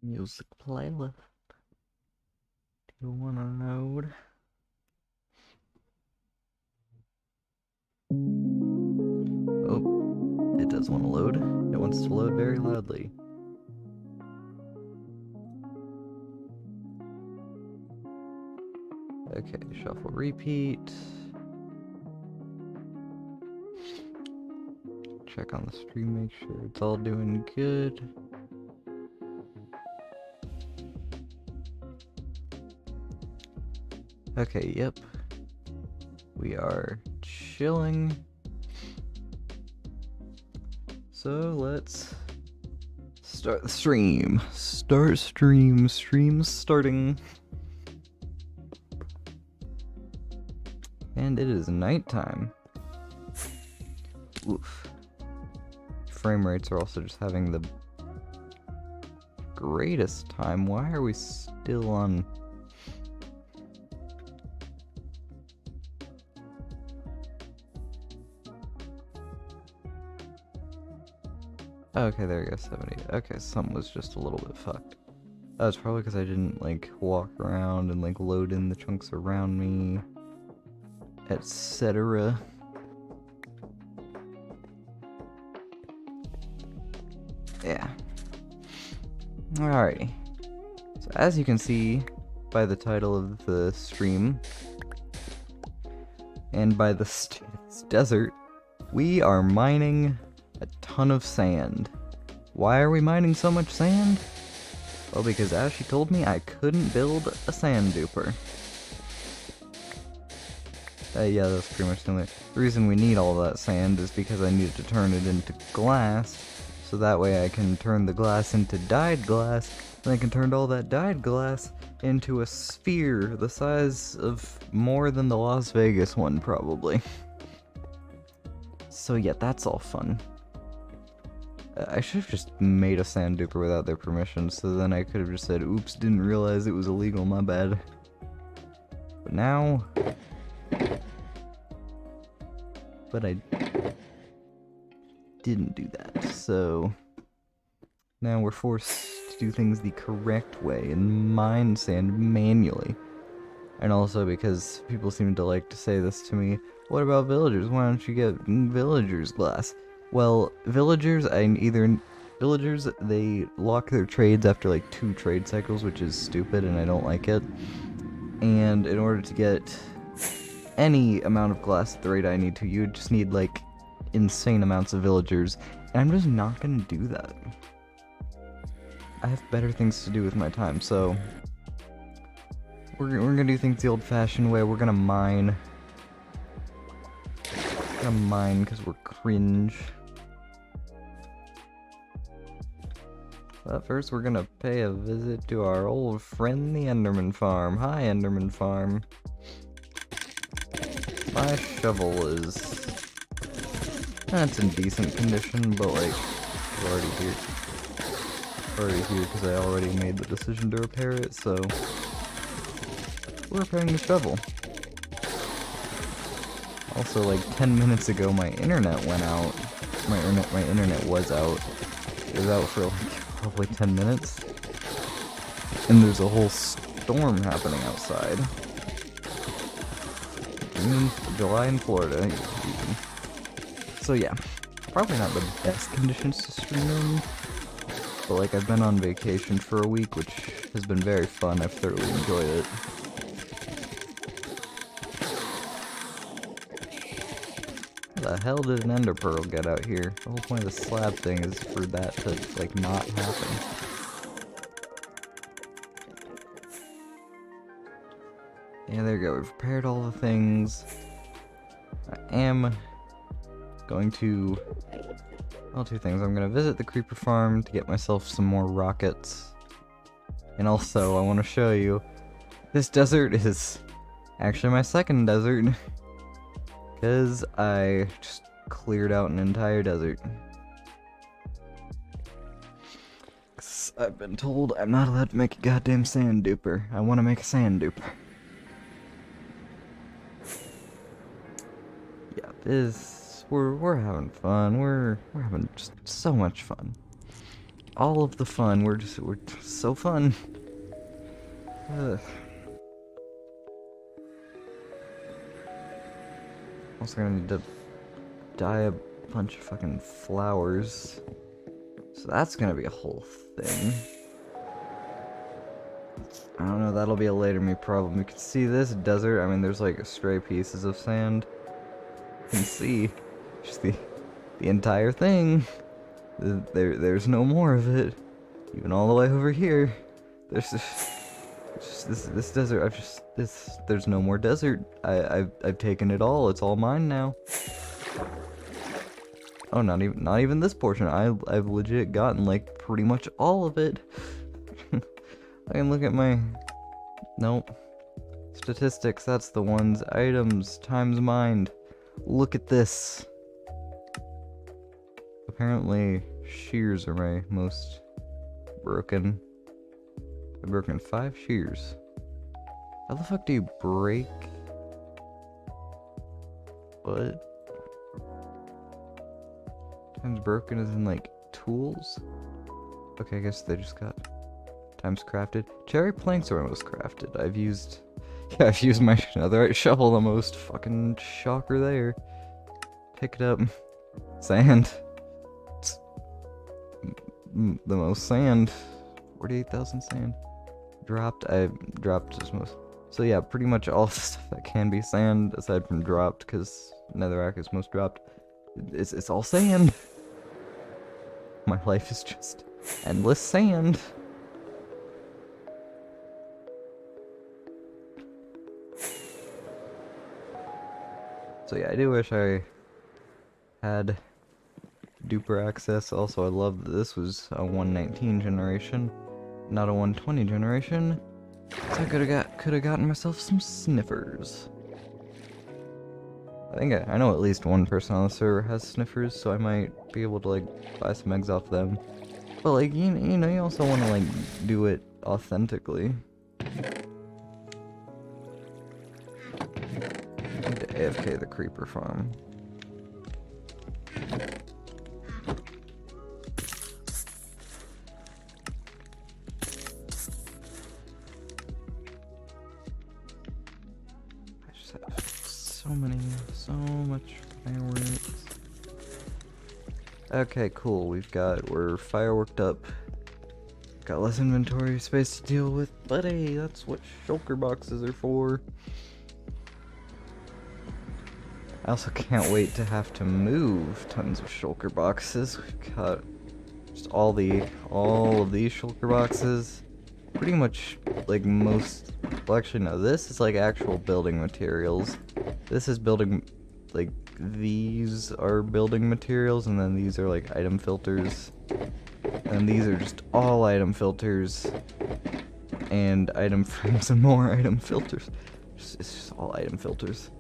Music playlist. Do you wanna load? Oh, it does want to load. It wants to load very loudly. Okay, shuffle repeat. Check on the stream, make sure it's all doing good. Okay, yep. We are chilling. So let's start the stream. Start stream. Stream's starting. And it is nighttime. Oof. Frame rates are also just having the greatest time. Why are we still on? Okay, there we go, 70. Okay, something was just a little bit fucked. It's probably because I didn't, like, walk around and, like, load in the chunks around me, etc. Yeah. Alrighty. So, as you can see by the title of the stream, and by the desert, we are mining a ton of sand. Why are we mining so much sand? Well, because as she told me, I couldn't build a sand duper. Yeah, that's pretty much the only reason we need all that sand is because I needed to turn it into glass, so that way I can turn the glass into dyed glass, and I can turn all that dyed glass into a sphere the size of more than the Las Vegas one, probably. So yeah, that's all fun. I should have just made a sand duper without their permission, so then I could have just said, oops, didn't realize it was illegal, my bad. But now... But I didn't do that, so... Now we're forced to do things the correct way and mine sand manually. And also because people seem to like to say this to me, what about villagers? Why don't you get villagers glass? Well, villagers, they lock their trades after like 2 trade cycles, which is stupid and I don't like it. And in order to get any amount of glass at the rate I need to, you just need like insane amounts of villagers. And I'm just not gonna do that. I have better things to do with my time, so we're gonna do things the old-fashioned way. We're gonna mine. We're gonna mine because we're cringe. But first, we're gonna pay a visit to our old friend, the Enderman Farm. Hi, Enderman Farm. My shovel is... it's in decent condition, but like, it's already here. Because I already made the decision to repair it, so... We're repairing the shovel. Also, like 10 minutes ago, my internet went out. My internet was out. It was out for like probably 10 minutes. And there's a whole storm happening outside. July in Florida. Even. So yeah, probably not the best conditions to stream in. But like, I've been on vacation for a week, which has been very fun. I've thoroughly enjoyed it. How the hell did an ender pearl get out here? The whole point of the slab thing is for that to, like, not happen. Yeah, there you go. We've prepared all the things. I am going to... well, 2 things. I'm going to visit the creeper farm to get myself some more rockets. And also, I want to show you, this desert is actually my second desert. Because I just cleared out an entire desert. 'Cause I've been told I'm not allowed to make a goddamn sand duper. I want to make a sand duper. Yeah, we're having fun. We're having just so much fun. all of the fun. We're so fun. Also gonna need to dye a bunch of fucking flowers. So that's gonna be a whole thing. I don't know, that'll be a later me problem. You can see this desert, I mean there's like stray pieces of sand. You can see just the entire thing. There's no more of it. Even all the way over here. There's just this desert. There's no more desert. I've taken it all. It's all mine now. Oh, not even this portion. I've legit gotten like pretty much all of it. I can look at my nope. Statistics, that's the ones. Items times mined. Look at this. Apparently shears are my most broken. I've broken 5 shears. How the fuck do you break? What? Times broken is in like tools? Okay, I guess they just got times crafted. Cherry planks are most crafted. I've used my netherite shovel the most. Fucking shocker there. Pick it up. Sand. It's the most sand. 48,000 sand. I dropped as most. So yeah, pretty much all the stuff that can be sand, aside from dropped, because netherrack is most dropped. It's all sand. My life is just endless sand. So yeah, I do wish I had duper access. Also, I love that this was a 119 generation, not a 120 generation. So I could have gotten myself some sniffers. I think I know at least one person on the server has sniffers, so I might be able to like buy some eggs off them. But like you know, you also want to like do it authentically. AFK the creeper farm. I just have so much fireworks. Okay, cool. We're fireworked up. Got less inventory space to deal with, but hey, that's what shulker boxes are for. I also can't wait to have to move tons of shulker boxes. We've got just all of these shulker boxes. Pretty much like most, well actually no, this is like actual building materials. This is building, like these are building materials, and then these are like item filters. And these are just all item filters and item frames and more item filters. It's just all item filters.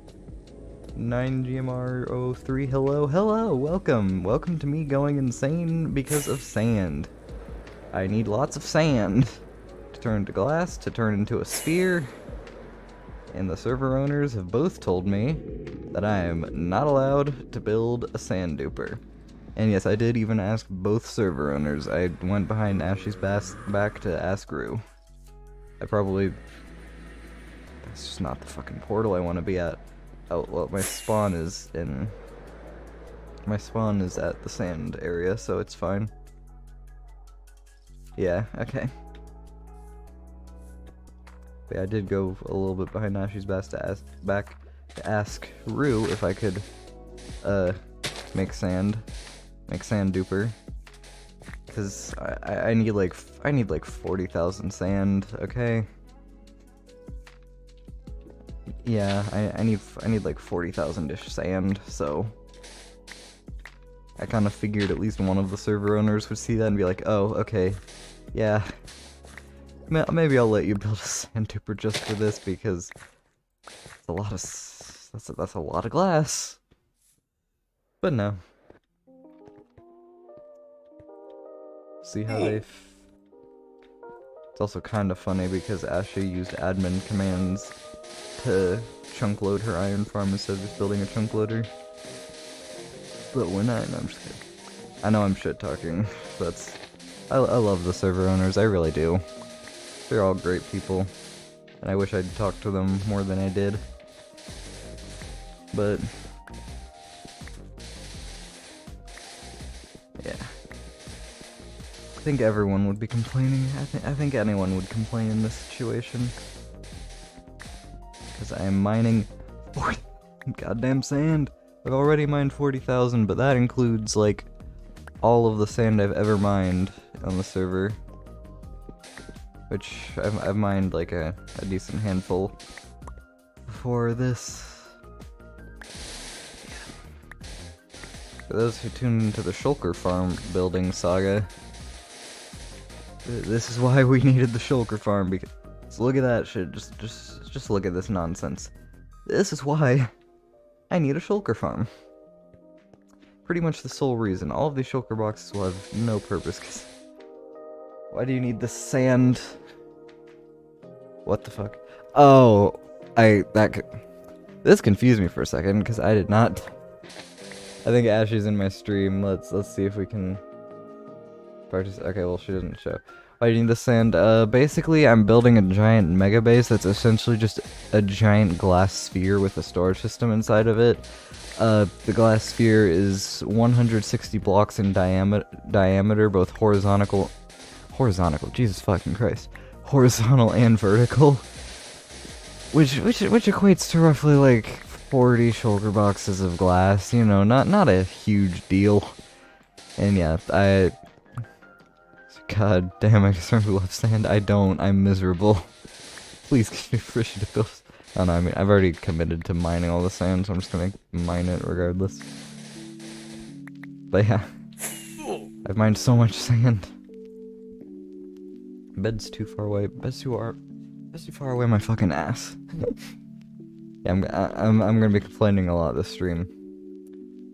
9GMR03, hello, welcome to me going insane because of sand. I need lots of sand to turn into glass, to turn into a sphere, and the server owners have both told me that I am not allowed to build a sand duper. And yes, I did even ask both server owners. I went behind Ashley's back to ask Rue. That's just not the fucking portal I want to be at. Oh, well, my spawn is at the sand area, so it's fine. Yeah, okay. But yeah, I did go a little bit behind Ashley's back to ask Rue if I could, make sand duper. Cause I need like 40,000 sand, okay? Yeah, I need like 40,000-ish sand, so I kind of figured at least one of the server owners would see that and be like, oh, okay, yeah, maybe I'll let you build a sand duper just for this, because it's a lot of that's a lot of glass. But no. See how it's also kind of funny because Ashley used admin commands to chunk load her iron farm instead of just building a chunk loader. But when no, I'm just kidding. I know I'm shit talking. I love the server owners, I really do. They're all great people, and I wish I'd talked to them more than I did. But yeah, I think everyone would be complaining. I think anyone would complain in this situation, because I am mining 40 goddamn sand. I've already mined 40,000, but that includes like all of the sand I've ever mined on the server, which I've mined like a decent handful before this. For those who tuned into the Shulker farm building saga, this is why we needed the Shulker farm, because look at that shit, just look at this nonsense. This is why I need a Shulker farm. Pretty much the sole reason. All of these Shulker boxes will have no purpose, cause why do you need the sand? What the fuck? Oh, this confused me for a second, because I did not. I think Ashley's in my stream. Let's see if we can participate. Okay, well, she doesn't show. Why do you need the sand? Basically, I'm building a giant mega base that's essentially just a giant glass sphere with a storage system inside of it. The glass sphere is 160 blocks in diameter, both horizontal, Jesus fucking Christ, horizontal and vertical, which equates to roughly like 40 shoulder boxes of glass. You know, not a huge deal. And yeah, God damn, I just remember who loves sand. I don't. I'm miserable. Please give me permission to build. Oh no, I mean, I've already committed to mining all the sand, so I'm just gonna mine it regardless. But yeah, I've mined so much sand. Bed's too far away. Bed's too far away my fucking ass. Yeah, I'm gonna be complaining a lot this stream,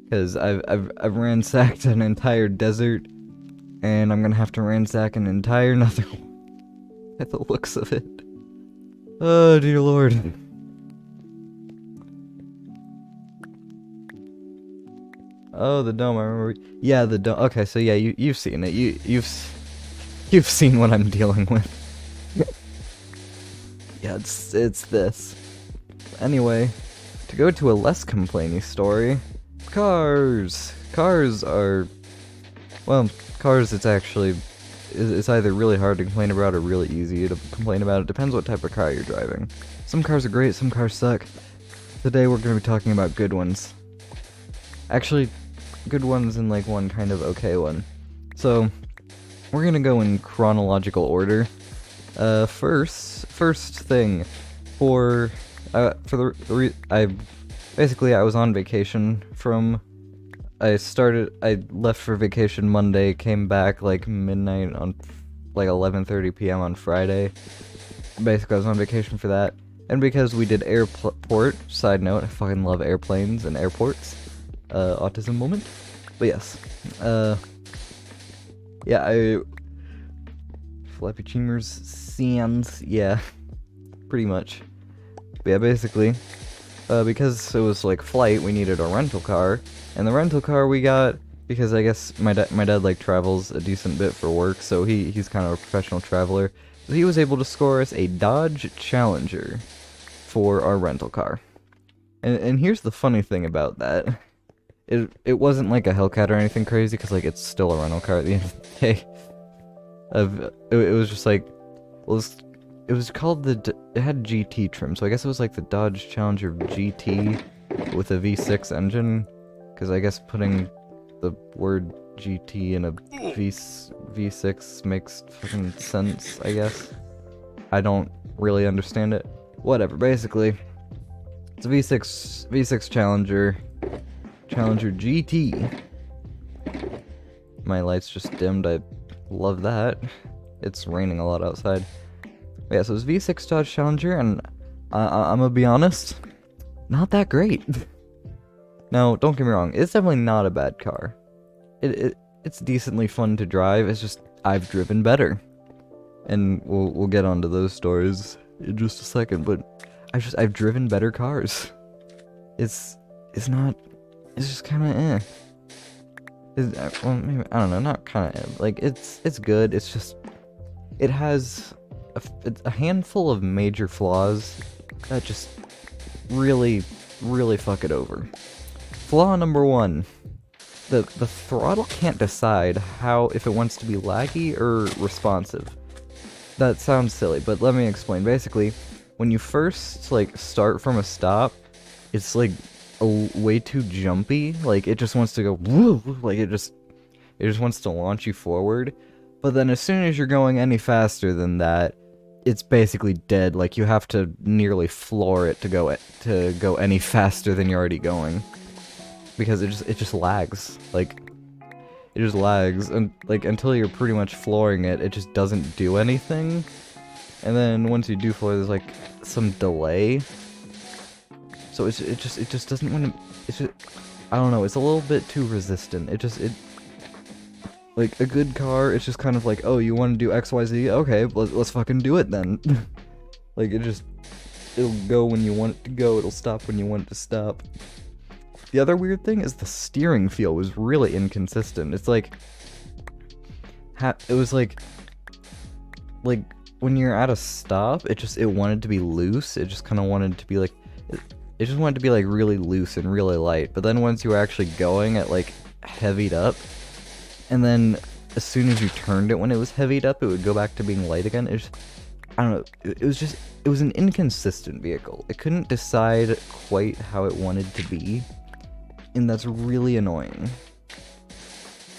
because I've ransacked an entire desert, and I'm gonna have to ransack an entire nether at the looks of it. Oh dear lord. Oh, the dome, I remember. Yeah, the dome. Okay, so yeah, you've seen it. You've seen what I'm dealing with. Yeah, it's this. Anyway, to go to a less complainy story, cars. Cars are, well, cars, it's either really hard to complain about or really easy to complain about. It depends what type of car you're driving. Some cars are great, some cars suck. Today we're going to be talking about good ones. Actually, good ones and like one kind of okay one. So, we're going to go in chronological order. First thing, I was on vacation from, I left for vacation Monday, came back like midnight on like 11:30 p.m. on Friday. Basically, I was on vacation for that. And because we did airport, side note, I fucking love airplanes and airports. Autism moment. But yes. Yeah, Flappy Cheemers, sands, yeah. Pretty much. But yeah, basically, because it was like flight, we needed a rental car, and the rental car we got, because I guess my dad like travels a decent bit for work, so he's kind of a professional traveler, so he was able to score us a Dodge Challenger for our rental car. And here's the funny thing about that. It wasn't like a Hellcat or anything crazy, because like it's still a rental car at the end of the day. It was just like, well, it was called it had GT trim, so I guess it was like the Dodge Challenger GT with a V6 engine, because I guess putting the word GT in a V6 makes fucking sense, I guess. I don't really understand it. Whatever, basically, it's a V6 Challenger GT. My lights just dimmed, I love that. It's raining a lot outside. But yeah, so it's V6 Dodge Challenger, and I'm gonna be honest, not that great. Now, don't get me wrong, it's definitely not a bad car. It's decently fun to drive, it's just, I've driven better. And we'll get onto those stories in just a second, but I've driven better cars. It's just kinda eh. well, maybe, I don't know, not kind of, like, it's good, it's just, it has a handful of major flaws that just really, really fuck it over. Flaw number one, the throttle can't decide if it wants to be laggy or responsive. That sounds silly, but let me explain. Basically, when you first, like, start from a stop, it's, like, way too jumpy. Like, it just wants to go woo, like, it just wants to launch you forward. But then as soon as you're going any faster than that, it's basically dead. Like, you have to nearly floor it to go any faster than you're already going, because it just lags. Like, it just lags, and like until you're pretty much flooring it, it just doesn't do anything. And then once you do floor, there's like some delay. So it just doesn't want to. It's just, I don't know. It's a little bit too resistant. Like a good car, it's just kind of like, oh, you want to do XYZ? Okay, let's fucking do it then. Like, it'll go when you want it to go, it'll stop when you want it to stop. The other weird thing is the steering feel was really inconsistent. It's like, it was like when you're at a stop, it wanted to be loose. It just kind of wanted to be like, it just wanted to be like really loose and really light. But then once you were actually going, it like heavied up. And then, as soon as you turned it when it was heavied up, it would go back to being light again. I don't know, it was an inconsistent vehicle. It couldn't decide quite how it wanted to be, and that's really annoying.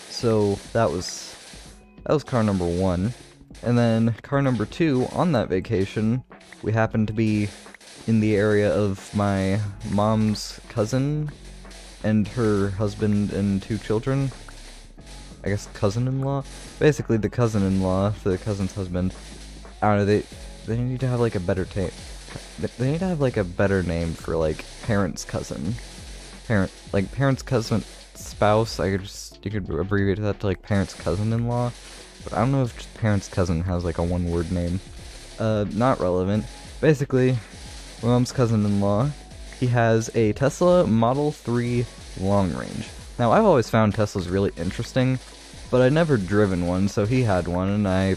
So, that was car number one. And then, car number two, on that vacation, we happened to be in the area of my mom's cousin, and her husband and 2 children. I guess cousin-in-law? Basically the cousin-in-law, the cousin's husband. I don't know, they need to have like a better they need to have like a better name for like parent's cousin. Parent's cousin spouse, you could abbreviate that to like parent's cousin-in-law. But I don't know if just parent's cousin has like a one-word name. Not relevant. Basically, my mom's cousin-in-law, he has a Tesla Model 3 long range. Now, I've always found Teslas really interesting, but I'd never driven one, so he had one, and I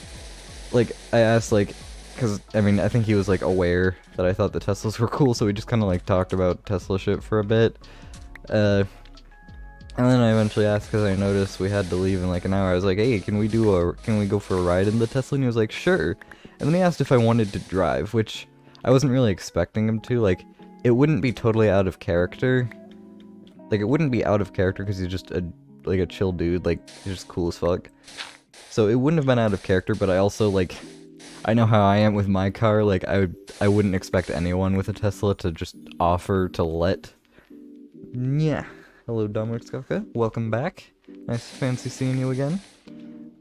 asked, like, because, I mean, I think he was, like, aware that I thought the Teslas were cool, so we just kind of, like, talked about Tesla shit for a bit. And then I eventually asked, because I noticed we had to leave in, like, an hour. I was like, hey, can we go for a ride in the Tesla? And he was like, sure. And then he asked if I wanted to drive, which I wasn't really expecting him to. Like, it wouldn't be totally out of character. Like, it wouldn't be out of character because he's just a chill dude, like, he's just cool as fuck. So it wouldn't have been out of character, but I also, like, I know how I am with my car, like, I wouldn't expect anyone with a Tesla to just offer to let. Yeah. Hello, Dominic, welcome back. Nice fancy seeing you again.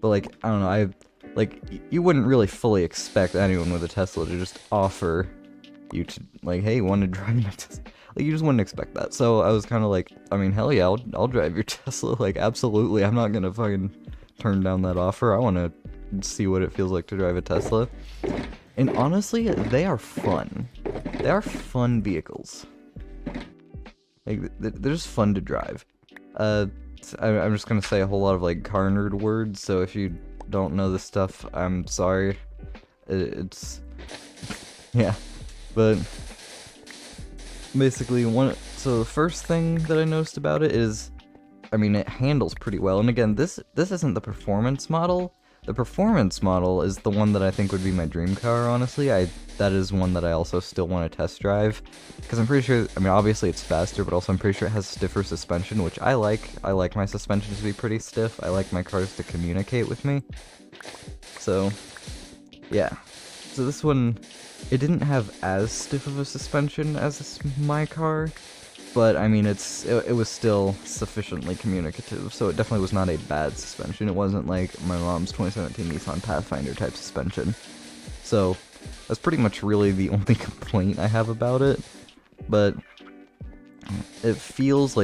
But, like, I don't know, you wouldn't really fully expect anyone with a Tesla to just offer you to, like, hey, want to drive my Tesla? Like, you just wouldn't expect that. So I was kind of like, I mean, hell yeah, I'll drive your Tesla. Like, absolutely. I'm not gonna fucking turn down that offer. I want to see what it feels like to drive a Tesla. And honestly, they are fun. They are fun vehicles. Like, they're just fun to drive. I'm just gonna say a whole lot of, like, car nerd words, so if you don't know this stuff, I'm sorry. It's... yeah. But... basically, so the first thing that I noticed about it is, I mean, it handles pretty well. And again, this isn't the performance model. The performance model is the one that I think would be my dream car, honestly. That is one that I also still want to test drive. Because I'm pretty sure, I mean, obviously it's faster, but also I'm pretty sure it has stiffer suspension, which I like. I like my suspension to be pretty stiff. I like my cars to communicate with me. So, yeah. So this one, it didn't have as stiff of a suspension as my car, but I mean, it was still sufficiently communicative, so it definitely was not a bad suspension. It wasn't like my mom's 2017 Nissan Pathfinder type suspension. So that's pretty much really the only complaint I have about it, but it feels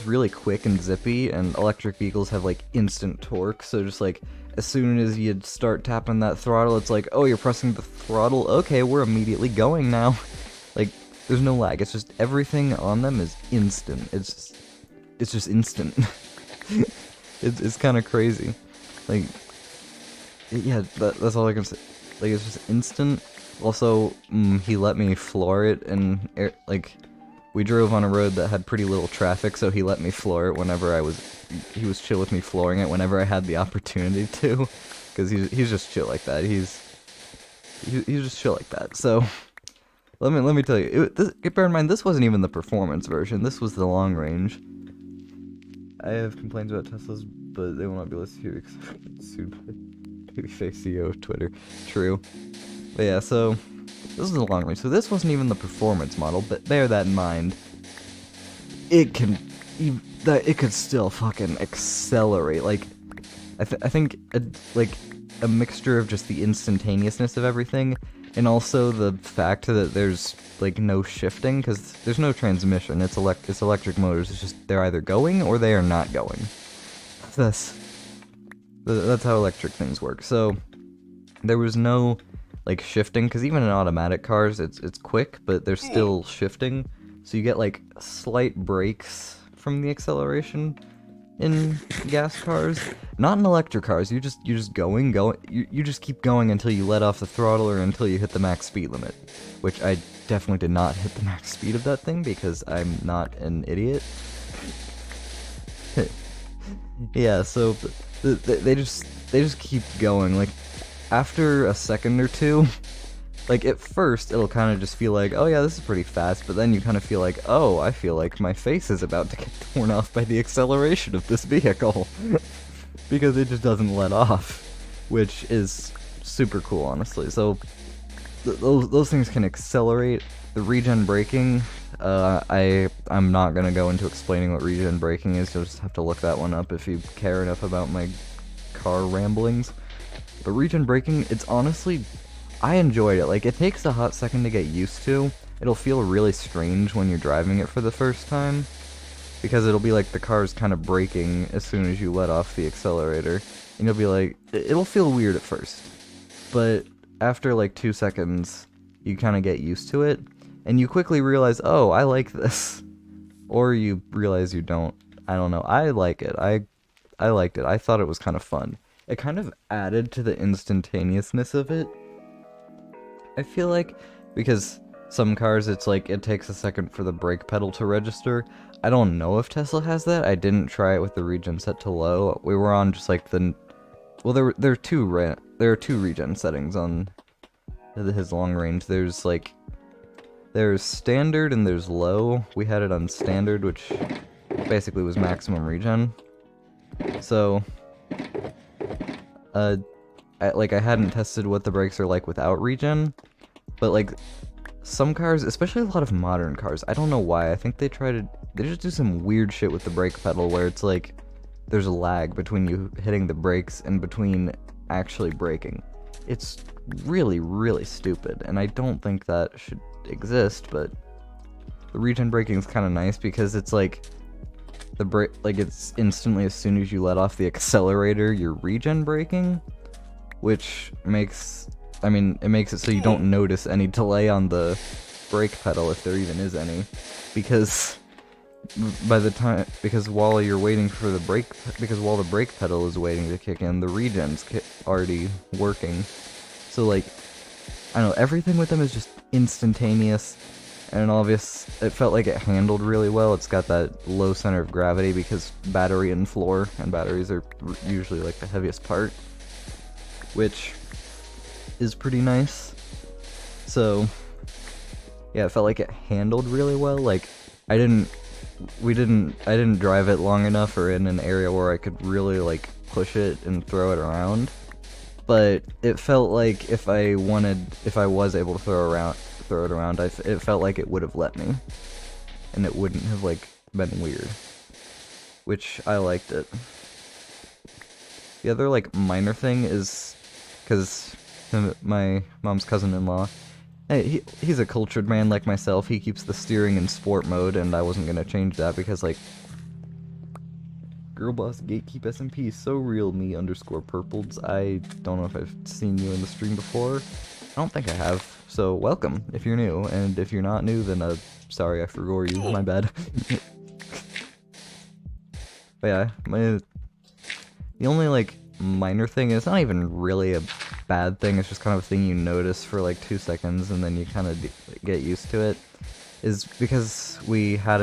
really quick and zippy, and electric vehicles have like instant torque, so just like as soon as you start tapping that throttle, it's like, oh, you're pressing the throttle, okay, we're immediately going now. Like, there's no lag, it's just everything on them is instant. It's just instant. It's kind of crazy. Like, yeah, that's all I can say. Like, it's just instant. Also, he let me floor it, and like, we drove on a road that had pretty little traffic, so he let me floor it whenever he was chill with me flooring it whenever I had the opportunity to, because he's just chill like that. He's just chill like that. So, let me tell you, bear in mind, this wasn't even the performance version. This was the long range. I have complaints about Teslas, but they will not be listed here because sued by Babyface CEO of Twitter. True. But yeah, so this is the long range. So this wasn't even the performance model, but bear that in mind. It could still fucking accelerate. Like, I think a mixture of just the instantaneousness of everything, and also the fact that there's like no shifting, because there's no transmission. It's electric motors. It's just they're either going or they are not going. That's how electric things work. So there was no like shifting, because even in automatic cars, it's quick, but there's still shifting. So you get like slight brakes from the acceleration in gas cars. Not in electric cars. You just going. You just keep going until you let off the throttle or until you hit the max speed limit, which I definitely did not hit the max speed of that thing because I'm not an idiot. Yeah, so they just keep going. Like, after a second or two, like, at first it'll kind of just feel like, oh yeah, this is pretty fast, but then you kind of feel like, oh, I feel like my face is about to get torn off by the acceleration of this vehicle. Because it just doesn't let off, which is super cool, honestly. So those things can accelerate. The regen braking, I'm not gonna go into explaining what regen braking is. You'll just have to look that one up if you care enough about my car ramblings. But regen braking, it's honestly, I enjoyed it. Like, it takes a hot second to get used to. It'll feel really strange when you're driving it for the first time, because it'll be like the car's kind of braking as soon as you let off the accelerator, and you'll be like, it'll feel weird at first, but after like 2 seconds, you kind of get used to it, and you quickly realize, oh, I like this, or you realize you don't. I don't know. I like it. I liked it. I thought it was kind of fun. It kind of added to the instantaneousness of it, I feel like, because some cars, it's like, it takes a second for the brake pedal to register. I don't know if Tesla has that. I didn't try it with the regen set to low. We were on just like well, there are two regen settings on his long range. There's standard and there's low. We had it on standard, which basically was maximum regen. So, I hadn't tested what the brakes are like without regen, but like, some cars, especially a lot of modern cars, I don't know why, I think they just do some weird shit with the brake pedal where it's like, there's a lag between you hitting the brakes and between actually braking. It's really, really stupid, and I don't think that should exist, but the regen braking is kind of nice because it's like, it's instantly as soon as you let off the accelerator, you're regen braking, which makes, it makes it so you don't notice any delay on the brake pedal, if there even is any, because while you're waiting for the while the brake pedal is waiting to kick in, the regen's already working. So like, I don't know, everything with them is just instantaneous, and it felt like it handled really well. It's got that low center of gravity because battery and floor, and batteries are usually like the heaviest part, which is pretty nice. So yeah, it felt like it handled really well. Like, I didn't drive it long enough or in an area where I could really like push it and throw it around, but it felt like if I was able to throw it around, it felt like it would have let me, and it wouldn't have like been weird, which I liked it. The other like minor thing is, because my mom's cousin-in-law, hey, he's a cultured man like myself. He keeps the steering in sport mode, and I wasn't gonna change that because, like, girl boss gatekeep SMP so real me _purpleds. I don't know if I've seen you in the stream before. I don't think I have. So welcome if you're new, and if you're not new, then sorry I forgot you. My bad. But yeah, the only like minor thing, it's not even really a bad thing, it's just kind of a thing you notice for like 2 seconds and then you kind of get used to it, is because I had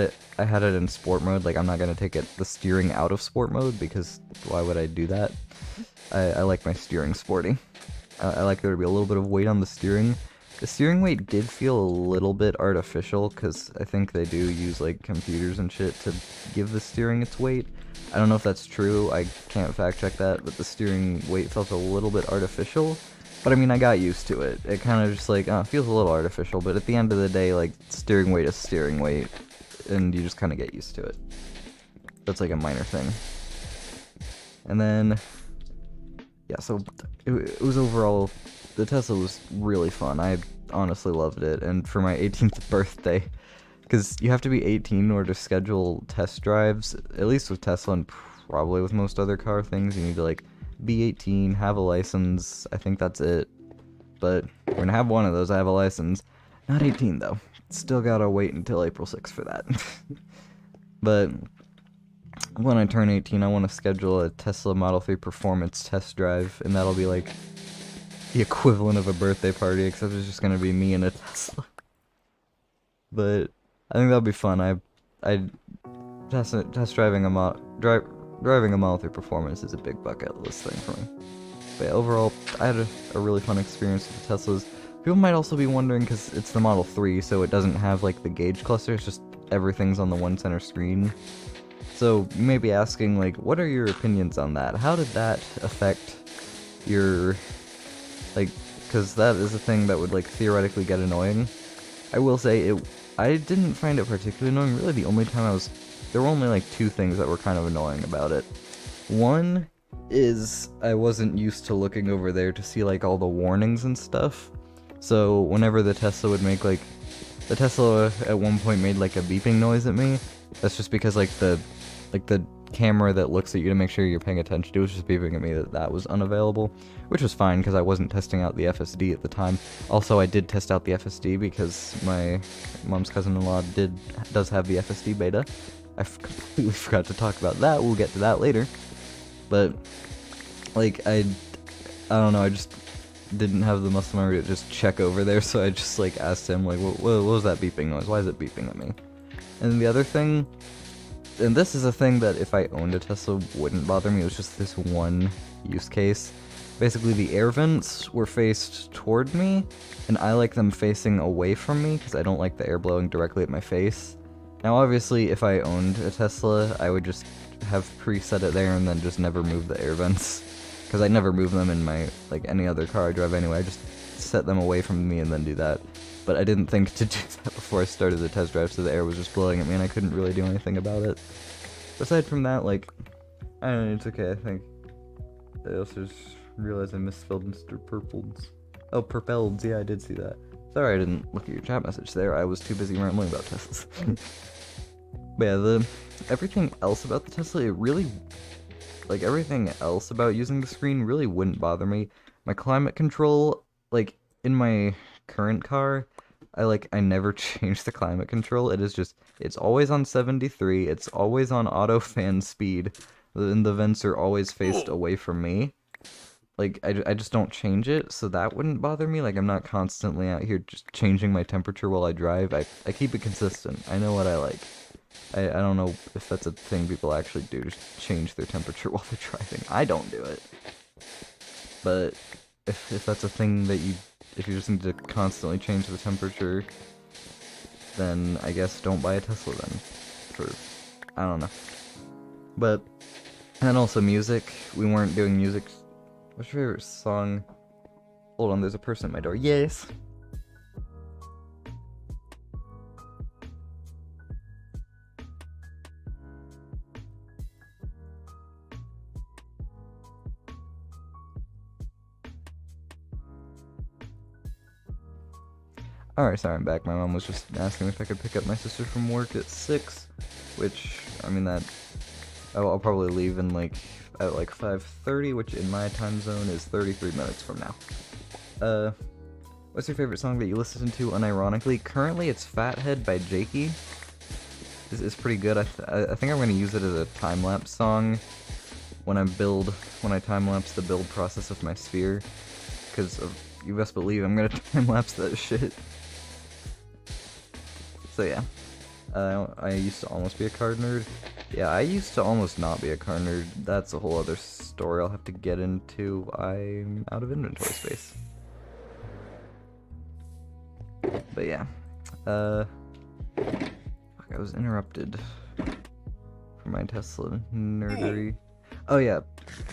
it in sport mode. Like, I'm not gonna take the steering out of sport mode, because why would I do that? I like my steering sporty. I like there to be a little bit of weight on the steering. The steering weight did feel a little bit artificial, because I think they do use like computers and shit to give the steering its weight. I don't know if that's true, I can't fact check that, but the steering weight felt a little bit artificial. But I mean, I got used to it. It kind of just like, it feels a little artificial, but at the end of the day, like, steering weight is steering weight, and you just kind of get used to it. That's like a minor thing. And then, yeah, so it was overall, the Tesla was really fun. I honestly loved it, and for my 18th birthday, because you have to be 18 in order to schedule test drives, at least with Tesla and probably with most other car things. You need to like be 18, have a license, I think that's it. But we're gonna have one of those, I have a license. Not 18 though, still gotta wait until April 6th for that. But when I turn 18, I want to schedule a Tesla Model 3 Performance test drive, and that'll be like the equivalent of a birthday party, except it's just gonna be me and a Tesla. But I think that'll be fun. Test driving driving a Model 3 Performance is a big bucket list thing for me. But yeah, overall, I had a really fun experience with the Teslas. People might also be wondering, because it's the Model 3, so it doesn't have like the gauge cluster, it's just everything's on the one center screen. So you may be asking, like, what are your opinions on that? How did that affect your, like, because that is a thing that would like theoretically get annoying. I will say I didn't find it particularly annoying. Really, the only time there were only like 2 things that were kind of annoying about it. One is I wasn't used to looking over there to see like all the warnings and stuff. So whenever the Tesla would make like, the Tesla at one point made like a beeping noise at me. That's just because like the camera that looks at you to make sure you're paying attention to was just beeping at me that was unavailable, which was fine because I wasn't testing out the FSD at the time. Also, I did test out the FSD because my mom's cousin-in-law does have the FSD beta. I completely forgot to talk about that. We'll get to that later. But like I don't know, I just didn't have the muscle memory to just check over there, so I just like asked him like, what was that beeping noise? Why is it beeping at me? And then the other thing, and this is a thing that if I owned a Tesla wouldn't bother me, it was just this one use case. Basically, the air vents were faced toward me, and I like them facing away from me because I don't like the air blowing directly at my face. Now, obviously, if I owned a Tesla, I would just have preset it there and then just never move the air vents, because I never move them in my, like, any other car I drive anyway. I just set them away from me and then do that. But I didn't think to do that before I started the test drive, so the air was just blowing at me and I couldn't really do anything about it. Aside from that, like, I don't know, it's okay, I think. I also just realized I misspelled Mr. Purpleds. Oh, Purpleds, yeah, I did see that. Sorry I didn't look at your chat message there, I was too busy rambling about Teslas. But yeah, everything else about the Tesla, it really, like, everything else about using the screen really wouldn't bother me. My climate control, like, in my current car, I never change the climate control. It is just, it's always on 73, it's always on auto fan speed, and the vents are always faced away from me. Like, I just don't change it, so that wouldn't bother me. Like, I'm not constantly out here just changing my temperature while I drive. I keep it consistent. I know what I like. I don't know if that's a thing people actually do, just change their temperature while they're driving. I don't do it. But if that's a thing that if you just need to constantly change the temperature, then I guess don't buy a Tesla then. I don't know. But, and also music. We weren't doing music. What's your favorite song? Hold on, there's a person at my door. Yes! Alright, sorry, I'm back. My mom was just asking if I could pick up my sister from work at 6, which, I mean, I'll probably leave in at 5:30, which in my time zone is 33 minutes from now. What's your favorite song that you listen to unironically? Currently, it's Fathead by Jakey. is pretty good. I think I'm gonna use it as a time-lapse song when I time-lapse the build process of my sphere, because you best believe I'm gonna time-lapse that shit. So yeah, I used to almost be a card nerd. Yeah, I used to almost not be a card nerd. That's a whole other story I'll have to get into. I'm out of inventory space. But yeah, I was interrupted from my Tesla nerdery. Oh yeah,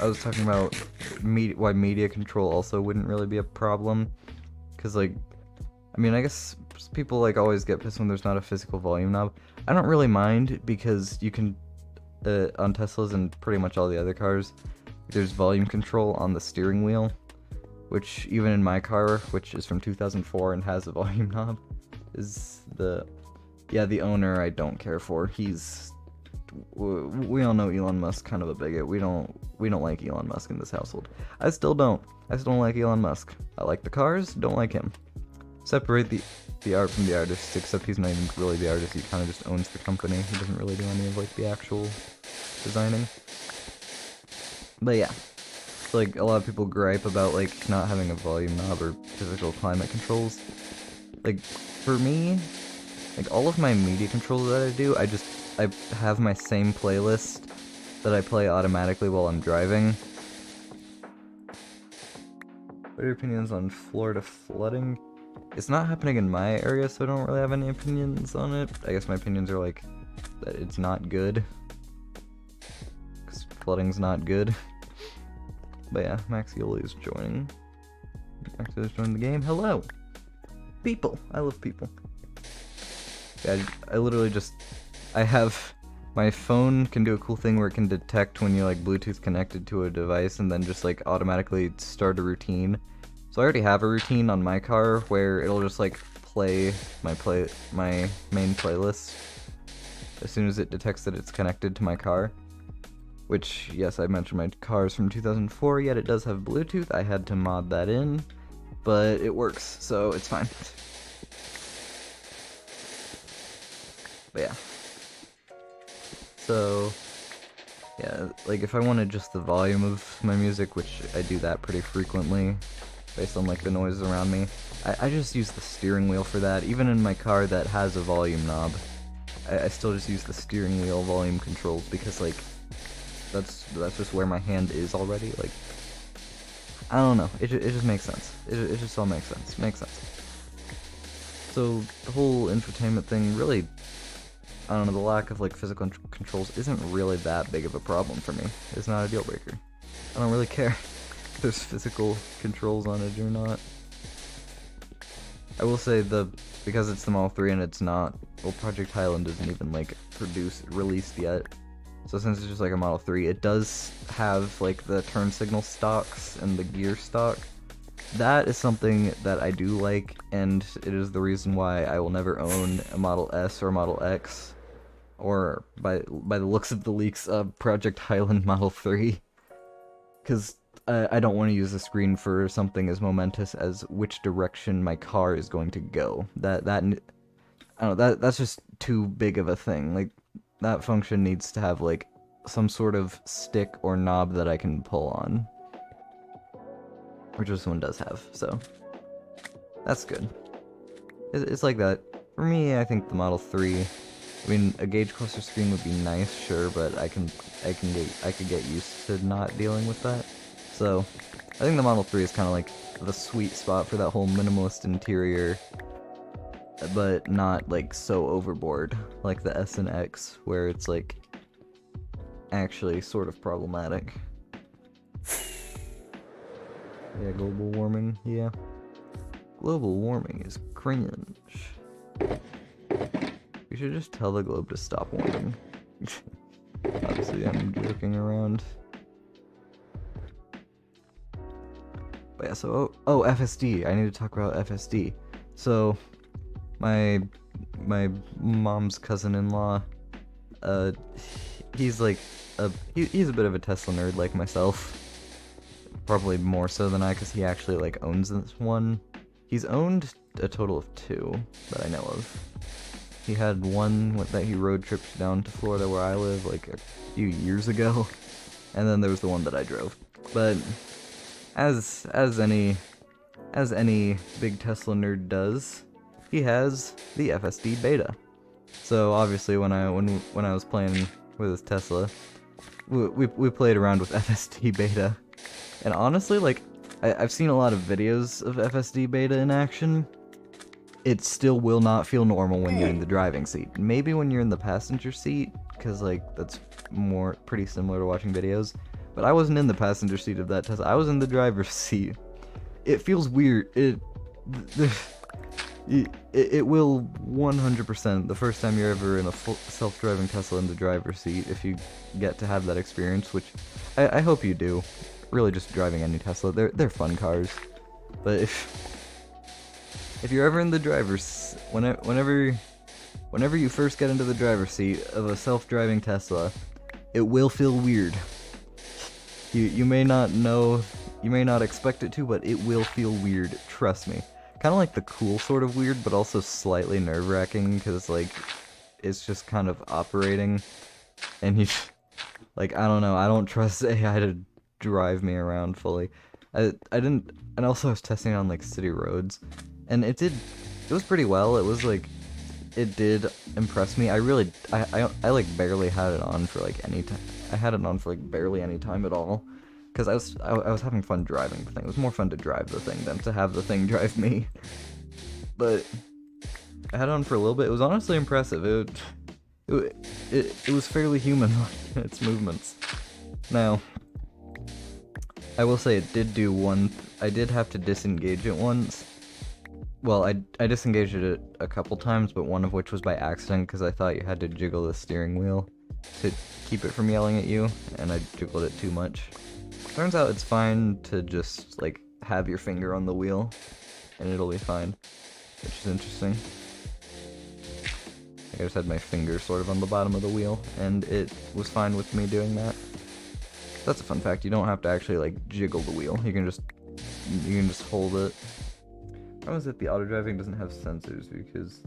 I was talking about why media control also wouldn't really be a problem, because like, I mean, I guess people like always get pissed when there's not a physical volume knob. I don't really mind, because you can, on Teslas and pretty much all the other cars, there's volume control on the steering wheel, which even in my car, which is from 2004 and has a volume knob, is the owner I don't care for. We all know Elon Musk kind of a bigot. We don't like Elon Musk in this household. I still don't like Elon Musk. I like the cars, don't like him. Separate the art from the artist, except he's not even really the artist, he kind of just owns the company. He doesn't really do any of like the actual designing. But yeah, like a lot of people gripe about like not having a volume knob or physical climate controls. Like for me, like all of my media controls that I do, I have my same playlist that I play automatically while I'm driving. What are your opinions on Florida flooding? It's not happening in my area, so I don't really have any opinions on it. I guess my opinions are like that it's not good, because flooding's not good. But yeah, Maxioli is joining. Maxioli is joining the game. Hello! People! I love people. Yeah, I literally just... I have... My phone can do a cool thing where it can detect when you're like Bluetooth connected to a device and then just like automatically start a routine. So I already have a routine on my car where it'll just like play my main playlist as soon as it detects that it's connected to my car. Which, yes, I mentioned my car is from 2004, yet it does have Bluetooth. I had to mod that in, but it works, so it's fine. But yeah. So, yeah, like if I wanted just the volume of my music, which I do that pretty frequently, based on like the noises around me, I just use the steering wheel for that. Even in my car that has a volume knob, I still just use the steering wheel volume controls, because like, that's just where my hand is already. Like, I don't know, it just makes sense. It just all makes sense. Makes sense. So the whole infotainment thing, really, I don't know, the lack of like physical controls isn't really that big of a problem for me. It's not a deal breaker. I don't really care if there's physical controls on it or not. I will say because it's the Model 3 and it's not, well, Project Highland isn't even like released yet. So since it's just like a Model 3, it does have like the turn signal stocks and the gear stock. That is something that I do like, and it is the reason why I will never own a Model S or Model X, or by the looks of the leaks, Project Highland Model 3, because I don't want to use the screen for something as momentous as which direction my car is going to go. I don't know, that's just too big of a thing. Like, that function needs to have like some sort of stick or knob that I can pull on, which this one does have, so that's good. It's like that. For me, I think the Model 3, I mean, a gauge cluster screen would be nice, sure, but I could get used to not dealing with that. So I think the Model 3 is kind of like the sweet spot for that whole minimalist interior, but not like so overboard like the S and X, where it's like actually sort of problematic. Yeah, global warming, yeah. Global warming is cringe. We should just tell the globe to stop warming. Obviously, I'm joking around. But yeah, so, oh, FSD. I need to talk about FSD. So, my mom's cousin-in-law, he's like, he's a bit of a Tesla nerd like myself. Probably more so than I, because he actually like owns this one. He's owned a total of 2 that I know of. He had one that he road tripped down to Florida where I live like a few years ago, and then there was the one that I drove. But as any big Tesla nerd does, he has the FSD beta. So obviously when I was playing with his Tesla, we played around with FSD beta, and honestly, like, I've seen a lot of videos of FSD beta in action. It still will not feel normal when you're in the driving seat. Maybe when you're in the passenger seat, because like that's pretty similar to watching videos. But I wasn't in the passenger seat of that Tesla. I was in the driver's seat. It feels weird. It will 100% the first time you're ever in a full self-driving Tesla in the driver's seat, if you get to have that experience, which I hope you do. Really, just driving any Tesla, they're fun cars. But if you're ever in the driver's, whenever you first get into the driver's seat of a self-driving Tesla, it will feel weird. You may not know, you may not expect it to, but it will feel weird, trust me. Kind of like the cool sort of weird, but also slightly nerve-wracking, because, like, it's just kind of operating, and you, like, I don't know, I don't trust AI to drive me around fully. I didn't, and also I was testing it on, like, city roads, and it was pretty well. It was, like, it did impress me. I like, barely had it on for, like, any time. I had it on for, like, barely any time at all. Because I was having fun driving the thing. It was more fun to drive the thing than to have the thing drive me. But I had it on for a little bit. It was honestly impressive. It was fairly human in its movements. Now, I will say it did do one. I did have to disengage it once. Well, I disengaged it a couple times, but one of which was by accident because I thought you had to jiggle the steering wheel to keep it from yelling at you, and I jiggled it too much. Turns out it's fine to just, like, have your finger on the wheel, and it'll be fine, which is interesting. I just had my finger sort of on the bottom of the wheel, and it was fine with me doing that. That's a fun fact. You don't have to actually, like, jiggle the wheel. You can just hold it. The problem is that the auto driving doesn't have sensors, because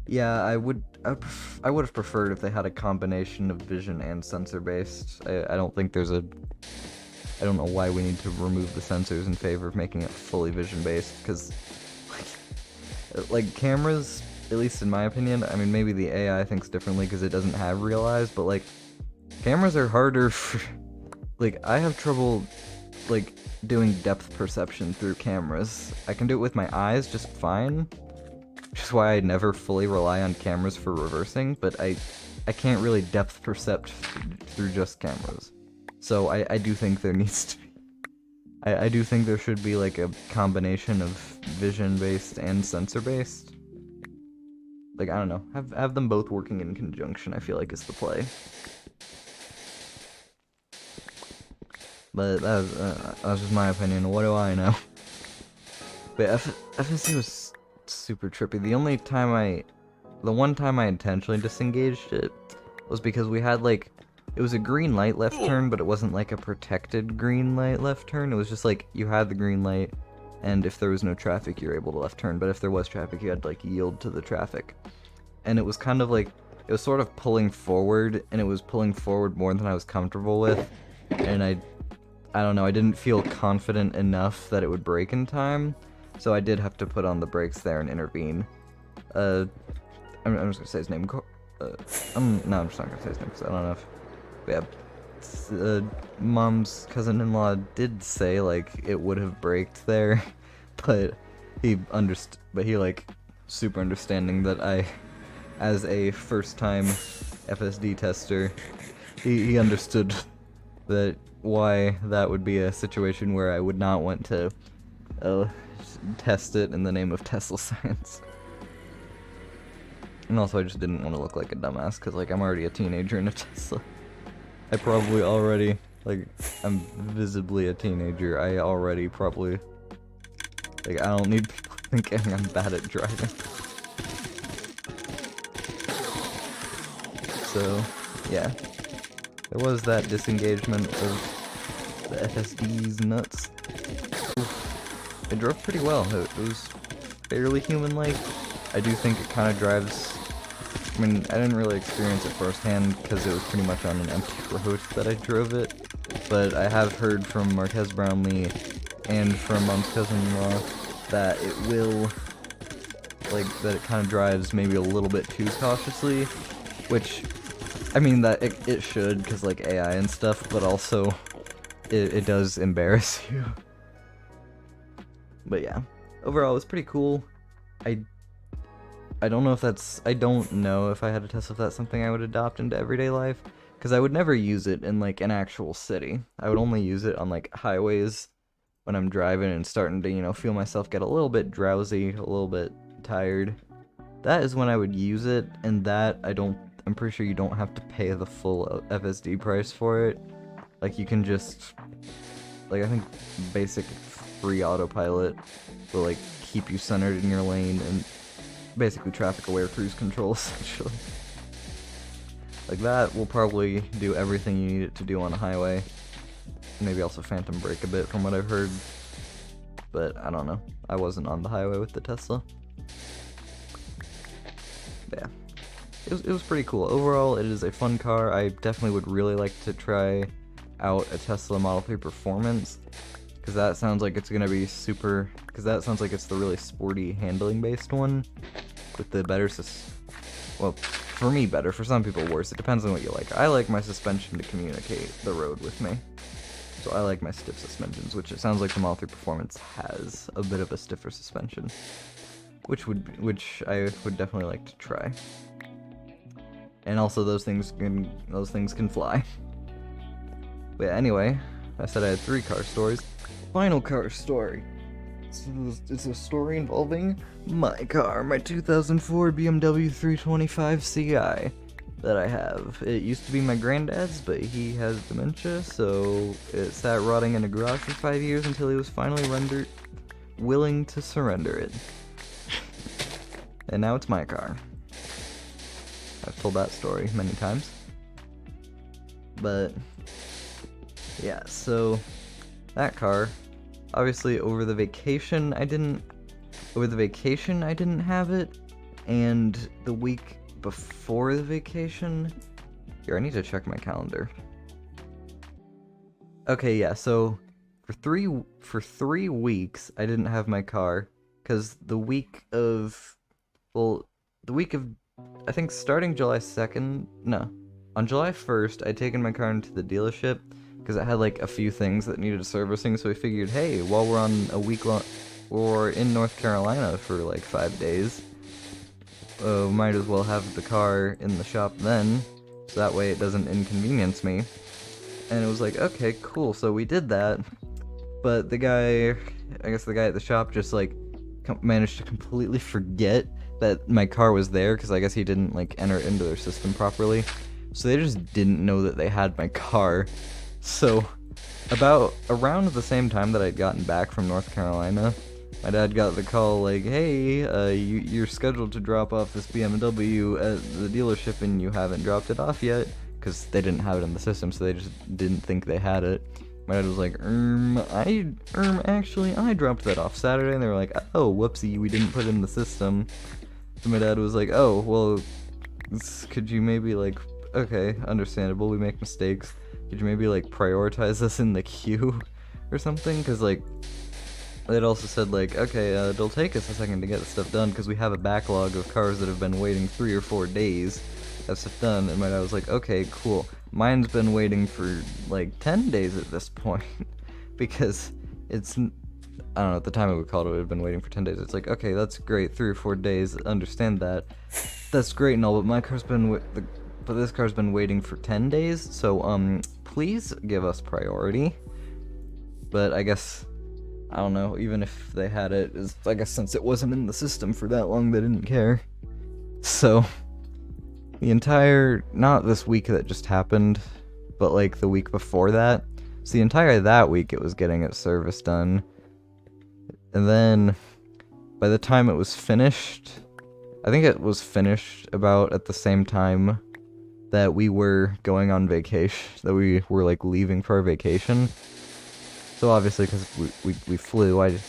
yeah, I would have preferred if they had a combination of vision and sensor based. I don't think there's a. I don't know why we need to remove the sensors in favor of making it fully vision-based, because, like, cameras, at least in my opinion, I mean, maybe the AI thinks differently because it doesn't have real eyes, but, like, cameras are harder for, like, I have trouble, like, doing depth perception through cameras. I can do it with my eyes just fine, which is why I never fully rely on cameras for reversing, but I can't really depth percept through just cameras. So I do think there needs to be, I do think there should be, like, a combination of vision-based and sensor-based. Like, I don't know, have them both working in conjunction, I feel like, is the play. But that's just my opinion, what do I know? But FSC was super trippy. The one time I intentionally disengaged it was because we had, like, it was a green light left turn, but it wasn't like a protected green light left turn. It was just like, you had the green light, and if there was no traffic, you were able to left turn, but if there was traffic, you had to, like, yield to the traffic. And it was kind of like, it was sort of pulling forward, and it was pulling forward more than I was comfortable with, and I don't know, I didn't feel confident enough that it would brake in time, so I did have to put on the brakes there and intervene. I'm just gonna say his name. I'm just not gonna say his name because I don't know if. Yeah, Mom's cousin-in-law did say, like, it would have braked there, but he like, super understanding that I, as a first-time FSD tester, he understood that why that would be a situation where I would not want to test it in the name of Tesla science. And also I just didn't want to look like a dumbass, because, like, I'm already a teenager in a Tesla. I probably already, like, I'm visibly a teenager. I already probably, like, I don't need people thinking I'm bad at driving. So, yeah. There was that disengagement of the FSD's nuts. It drove pretty well. It was fairly human-like. I do think it kind of drives I mean, I didn't really experience it firsthand because it was pretty much on an empty road that I drove it, but I have heard from Marquez Brownlee and from Mom's cousin-in-law that it will, like, that it kind of drives maybe a little bit too cautiously, which, I mean, that it should, because, like, AI and stuff, but also it does embarrass you. But yeah, overall, it's pretty cool. I don't know if I had a Tesla if that's something I would adopt into everyday life, because I would never use it in, like, an actual city. I would only use it on, like, highways when I'm driving and starting to, you know, feel myself get a little bit drowsy, a little bit tired. That is when I would use it, and that I'm pretty sure you don't have to pay the full FSD price for it. Like, you can just, like, I think basic free autopilot will, like, keep you centered in your lane and basically traffic-aware cruise control, essentially. Like, that will probably do everything you need it to do on a highway. Maybe also phantom brake a bit from what I've heard. But, I don't know. I wasn't on the highway with the Tesla. But yeah. It was pretty cool. Overall, it is a fun car. I definitely would really like to try out a Tesla Model 3 Performance, because that sounds like it's gonna be super, because that sounds like it's the really sporty handling based one with the better well, for me better, for some people worse. It depends on what you like. I like my suspension to communicate the road with me, so I like my stiff suspensions, which it sounds like the Model 3 Performance has a bit of a stiffer suspension, which I would definitely like to try. And also those things can fly. But yeah, anyway, I said I had 3 car stories. Final car story. It's a story involving my car, my 2004 BMW 325 Ci that I have. It used to be my granddad's, but he has dementia, so it sat rotting in a garage for 5 years until he was finally willing to surrender it. And now it's my car. I've told that story many times. But yeah, so that car, obviously over the vacation I didn't have it, and the week before the vacation, here, I need to check my calendar. Okay, yeah, so for three weeks I didn't have my car, because I think starting July 2nd, no, on July 1st, I'd taken my car into the dealership because it had like a few things that needed servicing, so we figured, hey, while we're on a week-long, we're in North Carolina for like 5 days, might as well have the car in the shop then, so that way it doesn't inconvenience me. And it was like, okay, cool, so we did that, but I guess the guy at the shop just like managed to completely forget that my car was there, because I guess he didn't like enter it into their system properly, so they just didn't know that they had my car. So around the same time that I'd gotten back from North Carolina, my dad got the call like, hey, you're scheduled to drop off this BMW at the dealership and you haven't dropped it off yet, because they didn't have it in the system, so they just didn't think they had it. My dad was like, actually, I dropped that off Saturday, and they were like, oh, whoopsie, we didn't put it in the system. So my dad was like, oh, well, could you maybe, like, okay, understandable, we make mistakes. Could you maybe, like, prioritize us in the queue or something? Because, like, they'd also said, like, okay, it'll take us a second to get this stuff done, because we have a backlog of cars that have been waiting 3 or 4 days to have stuff done. And my dad was like, okay, cool. Mine's been waiting for, like, 10 days at this point, because it's, I don't know, at the time it would have been waiting for 10 days. It's like, okay, that's great, 3 or 4 days, understand that. That's great and all, but this car's been waiting for 10 days, so, please give us priority. But I guess, I don't know, even if they had it, I guess since it wasn't in the system for that long, they didn't care. So the entire, not this week that just happened, but like the week before that, so the entire that week it was getting its service done. And then by the time it was finished, I think it was finished about at the same time that we were going on vacation, that we were like leaving for our vacation. So obviously, because we flew, and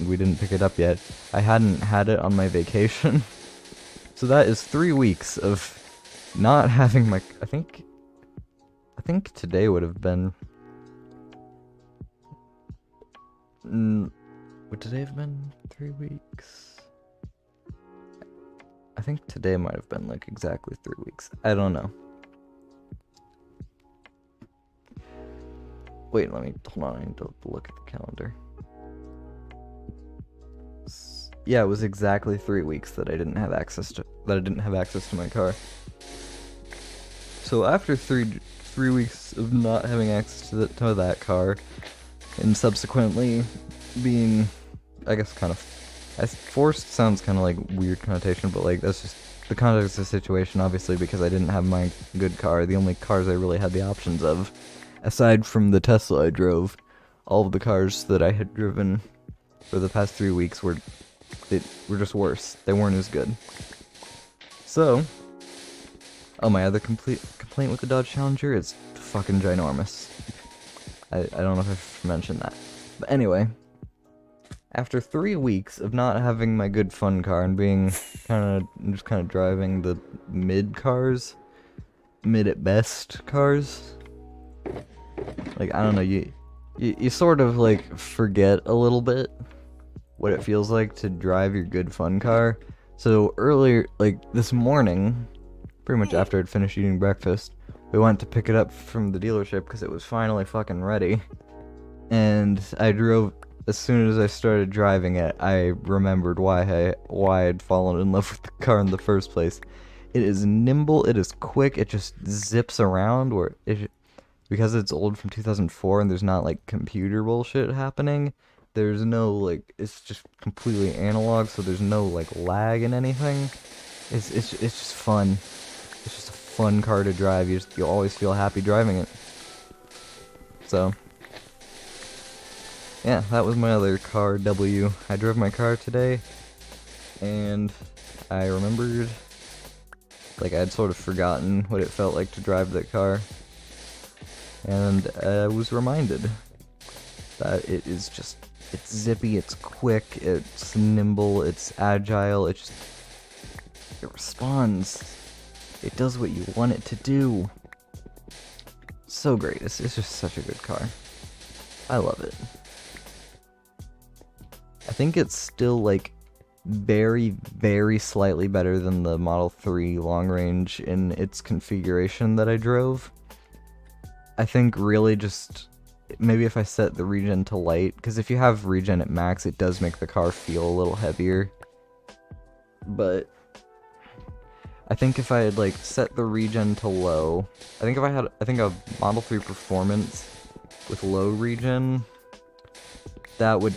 we didn't pick it up yet, I hadn't had it on my vacation. So that is 3 weeks of not having my... I think today would have been... would today have been 3 weeks? I think today might have been like exactly 3 weeks. I don't know. Wait, hold on, I need to look at the calendar. Yeah, it was exactly 3 weeks that I didn't have access to my car. So after three weeks of not having access to that car, and subsequently being, I guess, kind of, forced sounds kind of like weird connotation, but like that's just the context of the situation. Obviously, because I didn't have my good car, the only cars I really had the options of, aside from the Tesla I drove, all of the cars that I had driven for the past 3 weeks were just worse. They weren't as good. So, oh, my other complaint with the Dodge Challenger is fucking ginormous. I don't know if I've mentioned that. But anyway, after 3 weeks of not having my good fun car and being just kind of driving the mid at best cars, like, I don't know, you sort of like forget a little bit what it feels like to drive your good fun car. So earlier, like this morning, pretty much after I'd finished eating breakfast, we went to pick it up from the dealership because it was finally fucking ready. And I drove, as soon as I started driving it, I remembered why I'd fallen in love with the car in the first place. It is nimble, it is quick, it just zips around, because it's old from 2004 and there's not like computer bullshit happening. There's no like, it's just completely analog, so there's no like lag in anything. It's just fun. It's just a fun car to drive. You'll always feel happy driving it. So, yeah, that was my other car W. I drove my car today, and I remembered, like, I'd sort of forgotten what it felt like to drive that car, and I was reminded that it's zippy, it's quick, it's nimble, it's agile, it responds. It does what you want it to do. So great. It's just such a good car. I love it. I think it's still like very, very slightly better than the Model 3 long range in its configuration that I drove. I think really just maybe if I set the regen to light, because if you have regen at max, it does make the car feel a little heavier. But I think if I had like set the regen to low, I think a Model 3 Performance with low regen, that would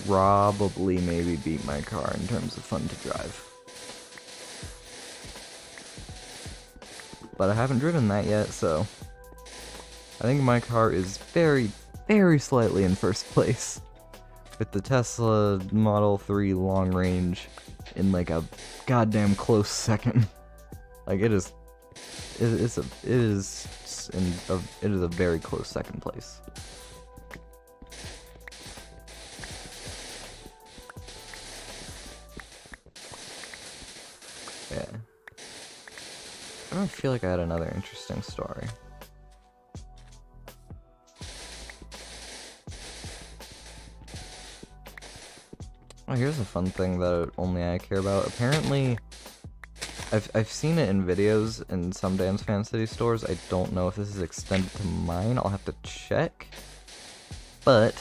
probably maybe beat my car in terms of fun to drive. But I haven't driven that yet, so I think my car is very, very slightly in first place, with the Tesla Model 3 long range in like a goddamn close second. Like it is a very close second place. Yeah. I don't feel like I had another interesting story. Oh, here's a fun thing that only I care about. Apparently, I've seen it in videos in some Dance Fan City stores. I don't know if this is extended to mine. I'll have to check. But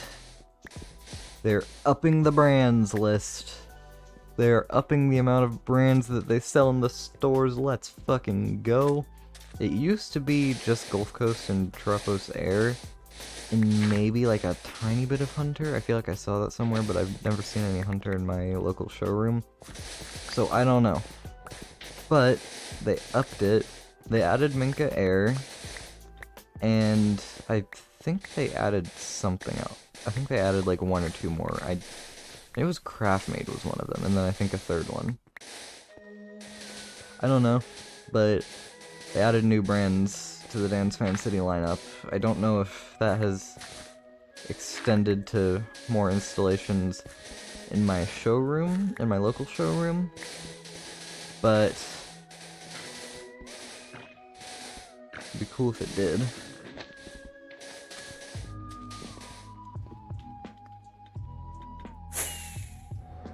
they're upping the brands list. They're upping the amount of brands that they sell in the stores. Let's fucking go. It used to be just Gulf Coast and Tropos Air, and maybe like a tiny bit of Hunter. I feel like I saw that somewhere, but I've never seen any Hunter in my local showroom. So I don't know. But they upped it. They added Minka Air, and I think they added something else. I think they added like one or two more. It was Craftmade was one of them, and then I think a third one. I don't know, but they added new brands to the Dance Fan City lineup. I don't know if that has extended to more installations in my showroom, in my local showroom, but it'd be cool if it did.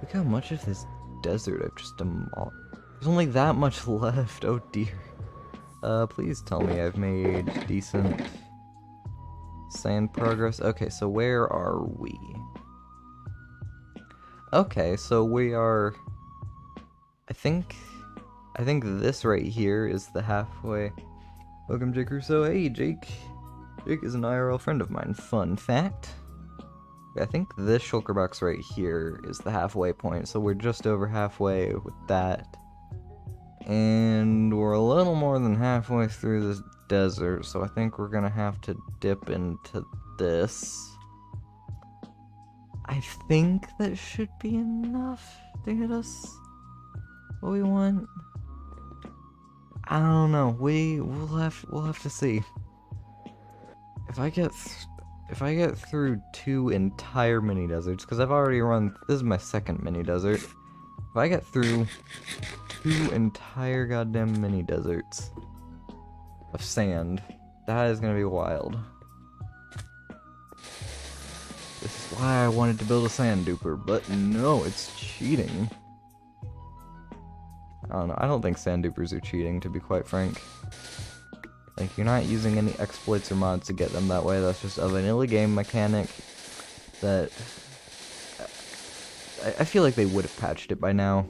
Look how much of this desert I've just demolished. There's only that much left. Oh dear. Please tell me I've made decent sand progress. Okay, so where are we? Okay, so we are... I think this right here is the halfway. Welcome, Jake Russo. Hey, Jake. Jake is an IRL friend of mine. Fun fact. I think this shulker box right here is the halfway point, so we're just over halfway with that. And we're a little more than halfway through this desert, so I think we're gonna have to dip into this. I think that should be enough to get us what we want. I don't know. We'll have to see. If I get through 2 entire mini deserts, because I've already run. This is my second mini desert. If I get through 2 entire goddamn mini deserts of sand, that is gonna be wild. This is why I wanted to build a sand duper, but no, it's cheating. I don't know. I don't think sand dupers are cheating, to be quite frank. Like, you're not using any exploits or mods to get them that way. That's just a vanilla game mechanic that I feel like they would have patched it by now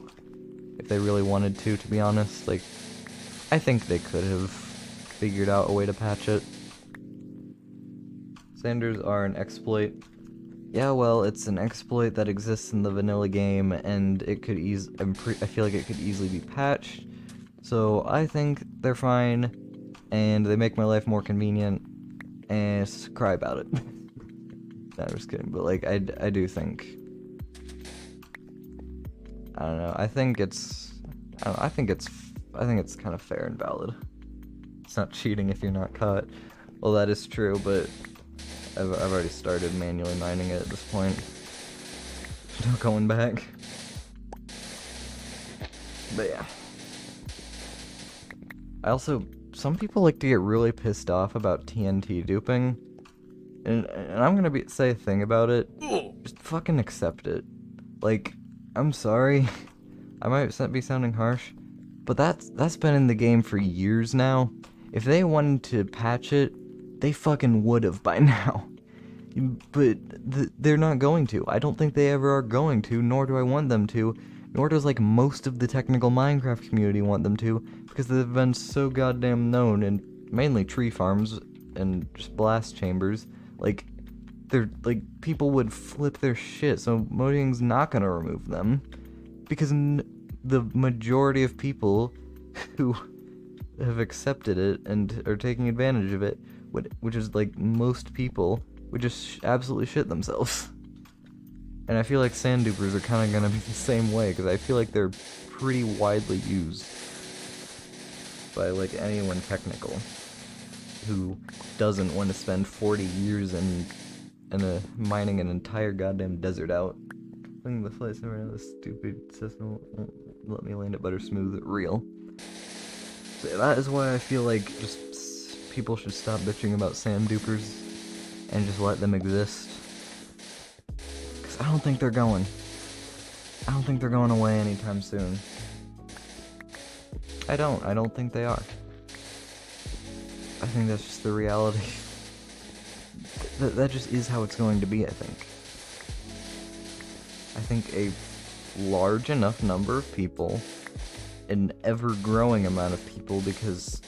if they really wanted to be honest. Like, I think they could have figured out a way to patch it. Sanders are an exploit. Yeah, well, it's an exploit that exists in the vanilla game, and it could I feel like it could easily be patched. So I think they're fine, and they make my life more convenient, and cry about it. No, I'm just kidding, but like, I do think, I don't know, I think it's kind of fair and valid. It's not cheating if you're not caught. Well, that is true, but I've already started manually mining it at this point. No going back. But yeah. Some people like to get really pissed off about TNT duping. And I'm gonna say a thing about it. Just fucking accept it. Like, I'm sorry. I might be sounding harsh, but that's been in the game for years now. If they wanted to patch it, they fucking would have by now. But they're not going to. I don't think they ever are going to, nor do I want them to, nor does like most of the technical Minecraft community want them to, because they've been so goddamn known in mainly tree farms and just blast chambers. Like, they're like, people would flip their shit, so Mojang's not gonna remove them, because the majority of people who have accepted it and are taking advantage of it, which is like most people, would just absolutely shit themselves. And I feel like sand dupers are kind of gonna be the same way, because I feel like they're pretty widely used by like anyone technical who doesn't want to spend 40 years in mining an entire goddamn desert out. The flight somewhere, this stupid system won't let me land it better smooth real. So that is why I feel like just people should stop bitching about sand dupers and just let them exist. Cause I don't think they're going away anytime soon. I don't think they are. I think that's just the reality. That just is how it's going to be, I think. I think a large enough number of people, an ever-growing amount of people, because,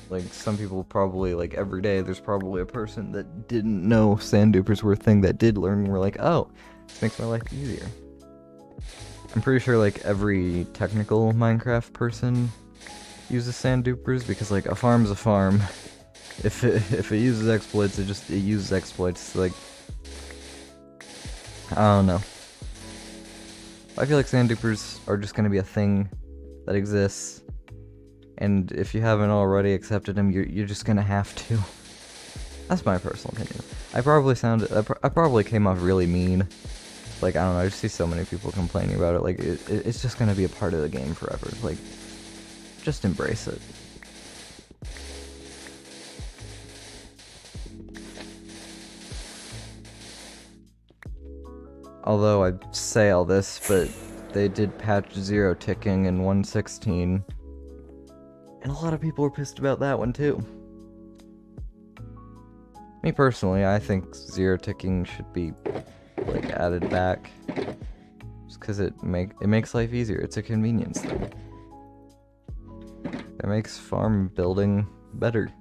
like, some people probably, like, every day, there's probably a person that didn't know sand dupers were a thing that did learn, and were like, oh, this makes my life easier. I'm pretty sure, like, every technical Minecraft person uses sand dupers, because, like, a farm's a farm. If it uses exploits, it uses exploits. Like, I don't know. I feel like sand dupers are just gonna be a thing that exists, and if you haven't already accepted them, you're just gonna have to. That's my personal opinion. I probably came off really mean. Like, I don't know, I just see so many people complaining about it. Like, it's just gonna be a part of the game forever. Like, just embrace it. Although I say all this, but they did patch 0 ticking in 1.16, and a lot of people were pissed about that one too. Me personally, I think 0 ticking should be like added back, just because it makes life easier. It's a convenience thing. It makes farm building better.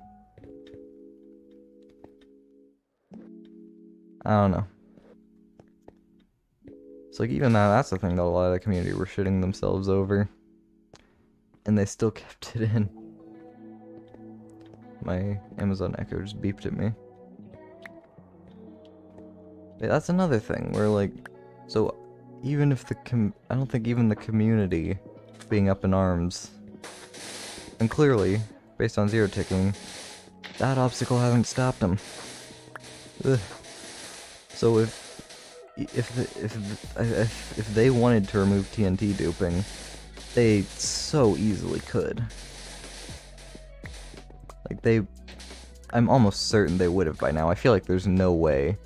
I don't know. It's like, even now, that's the thing that a lot of the community were shitting themselves over, and they still kept it in. My Amazon Echo just beeped at me. Yeah, that's another thing, where like, so even if I don't think even the community being up in arms, and clearly, based on 0 ticking, that obstacle hasn't stopped them. Ugh. So if they wanted to remove TNT duping, they so easily could. Like I'm almost certain they would have by now. I feel like there's no way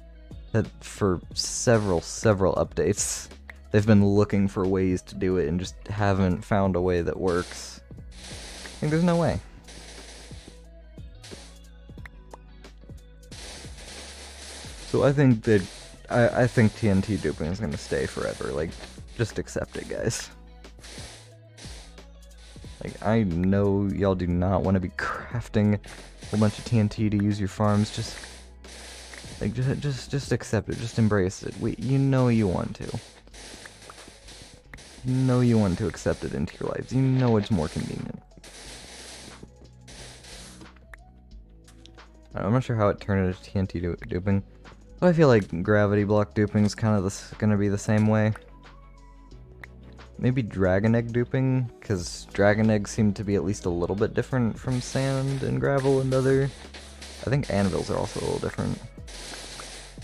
that for several updates, they've been looking for ways to do it and just haven't found a way that works. I think there's no way. So I think that I think TNT duping is gonna stay forever. Like, just accept it, guys. Like, I know y'all do not want to be crafting a whole bunch of TNT to use your farms. Just accept it. Just embrace it. You know you want to. You know you want to accept it into your lives. You know it's more convenient. I'm not sure how it turned into TNT duping. But I feel like gravity block duping is kind of gonna be the same way. Maybe dragon egg duping, because dragon eggs seem to be at least a little bit different from sand and gravel and other. I think anvils are also a little different.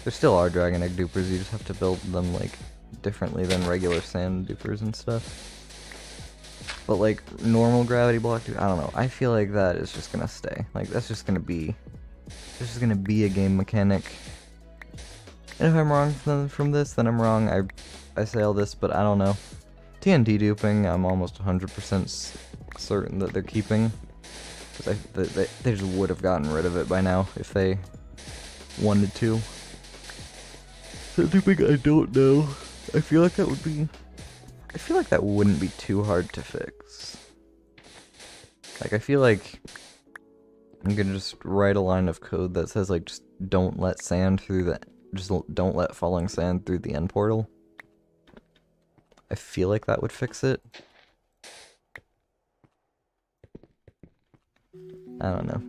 There still are dragon egg dupers, you just have to build them like differently than regular sand dupers and stuff. But like normal gravity block I don't know. I feel like that is just gonna stay. Like that's just gonna be a game mechanic. And if I'm wrong from this, then I'm wrong. I say all this, but I don't know. TNT duping, I'm almost 100% certain that they're keeping. Because they just would have gotten rid of it by now if they wanted to. So duping, I don't know. I feel like that wouldn't be too hard to fix. Like, I feel like I'm gonna just write a line of code that says, like, just don't let sand through the... Just don't let falling sand through the end portal. I feel like that would fix it. I don't know.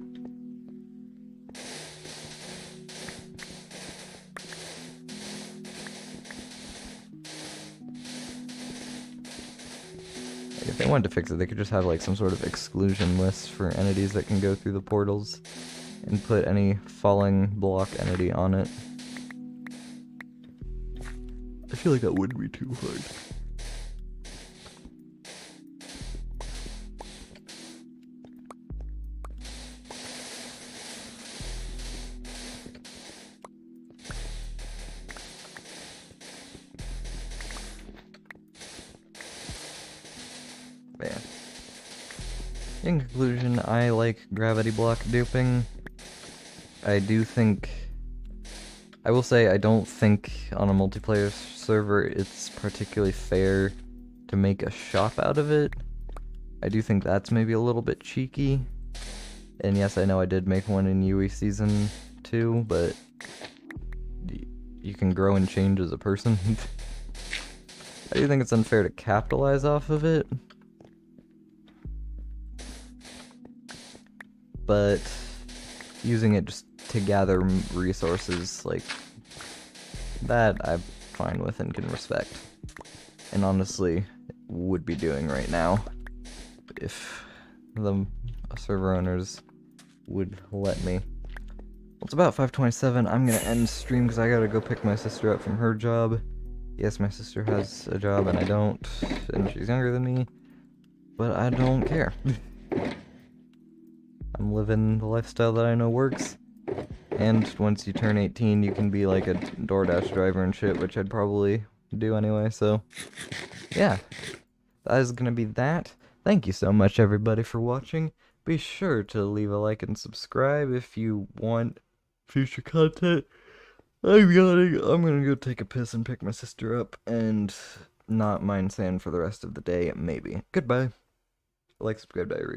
Like if they wanted to fix it, they could just have like some sort of exclusion list for entities that can go through the portals and put any falling block entity on it. I feel like that wouldn't be too hard. Yeah. In conclusion, I like gravity block duping. I will say I don't think on a multiplayer server it's particularly fair to make a shop out of it. I do think that's maybe a little bit cheeky. And yes, I know I did make one in UE Season 2, but you can grow and change as a person. I do think it's unfair to capitalize off of it. But using it just to gather resources, like, that I'm fine with and can respect. And honestly, would be doing right now if the server owners would let me. Well, it's about 5:27. I'm gonna end stream because I gotta go pick my sister up from her job. Yes, my sister has a job and I don't, and she's younger than me, but I don't care. I'm living the lifestyle that I know works. And once you turn 18, you can be like a DoorDash driver and shit, which I'd probably do anyway, so yeah. That is gonna be that. Thank you so much, everybody, for watching. Be sure to leave a like and subscribe if you want future content. I'm yawning. I'm gonna go take a piss and pick my sister up and not mind sand for the rest of the day, maybe. Goodbye. Like, subscribe, diary.